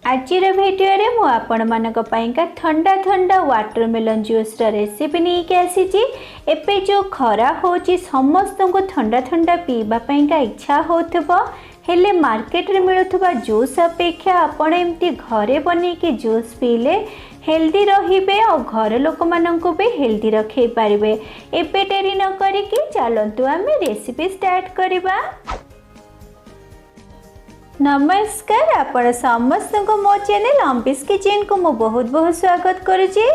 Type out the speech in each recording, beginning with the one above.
आजिर video रे मु आपण मानक पाइंका ठंडा ठंडा वाटरमेलन जूस रेसिपी नहीं के आसी। एबे जो खरा होची समस्त को ठंडा ठंडा पीबा पाइंका इच्छा होथबो, हेले मार्केट रे मिलुथबा जूस अपेक्षा आपण एमती घरे बने के जूस पीले हेल्दी रहिबे और घर लोक माननकु भी हेल्दी रखे पारिबे। एबे डेरी न करिकि चलंतु आमे रेसिपी स्टार्ट करिबा। नमस्कार, आपण समस्त को मो चैनल अम्बिस किचन को मो बहुत बहुत स्वागत करुची।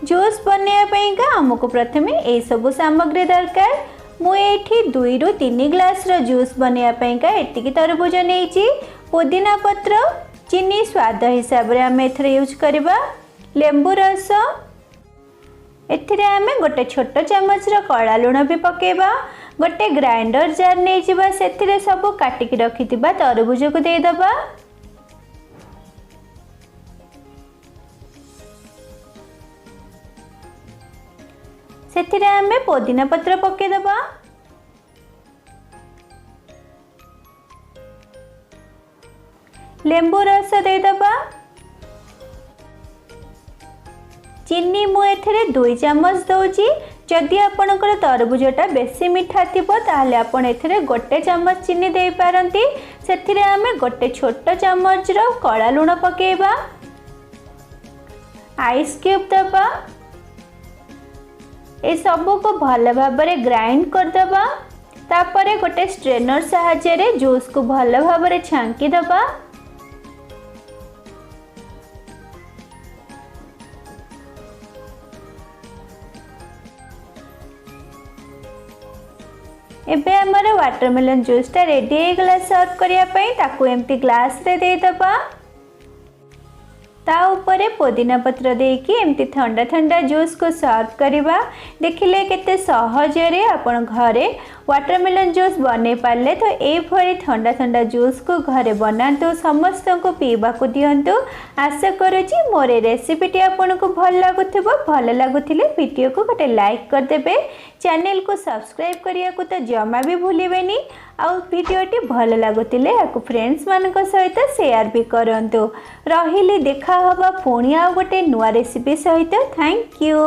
जूस बनवाई आमको प्रथमे ए सब सामग्री दरकार। मुझे 2 ରୁ 3 ग्लास जूस बनवाई एतिकी तरबुज नहीं, पुदीना पत्र, चीनी स्वाद हिसाब से आम ए यूज करवा, लेंबू रस, एथिरे आमे गोटे छोट चमच कला लुण भी पकेबा, गोटे ग्राइंडर जार नहीं जावा, से सब काटिकी रखिथिबा तरबुज को देदबा। सेथिरे आमे पुदीना पत्र पकेदबा, लेंबू रस देदबा, चीनी मु एथिरे 2 चमच दउची। जदि आपणकर तरबुजटा बेसी मिठा थिबो ताले आपण एथिरे गोटे चमच चीनी दे पारंती। सेथिरे आमे गोटे छोट चमच रो कला लुण पकेबा, आइस क्यूब दबा, ए सब को भल भाबरे ग्राइंड कर दबा। तापरे गोटे स्ट्रेनर सहायता रे जूस को भल भाबरे छांकी दबा। एबे हमर वाटरमेलन जूसटा रेडी हो गला सर्व करिया पई। ताकू एमती ग्लास रे दे दबा, ता ऊपर पुदीना पत्र देकी एमती ठंडा ठंडा जूस को सर्व करिबा। देखिले केते सहज रे आपण घरे वाटरमेलन जूस बने पाले। तो ए भरी ठंडा ठंडा जूस को घरे बनातु, समस्त को पीबा को दियंतु। आशा करूची मोर रेसिपीटी आपन को भल लागुथिबो। भल लागुथिले वीडियो को गोटे लाइक कर देबे, चैनल को सब्सक्राइब करिया को तो जमा भी भूलिबेनी। आउ वीडियोटी भल लागुथिले याकु फ्रेंड्स मानक सहित शेयर भी करंतु। रहिले देखा हबा पुणी आ गोटे नुआ रेसिपी सहित। Thank you.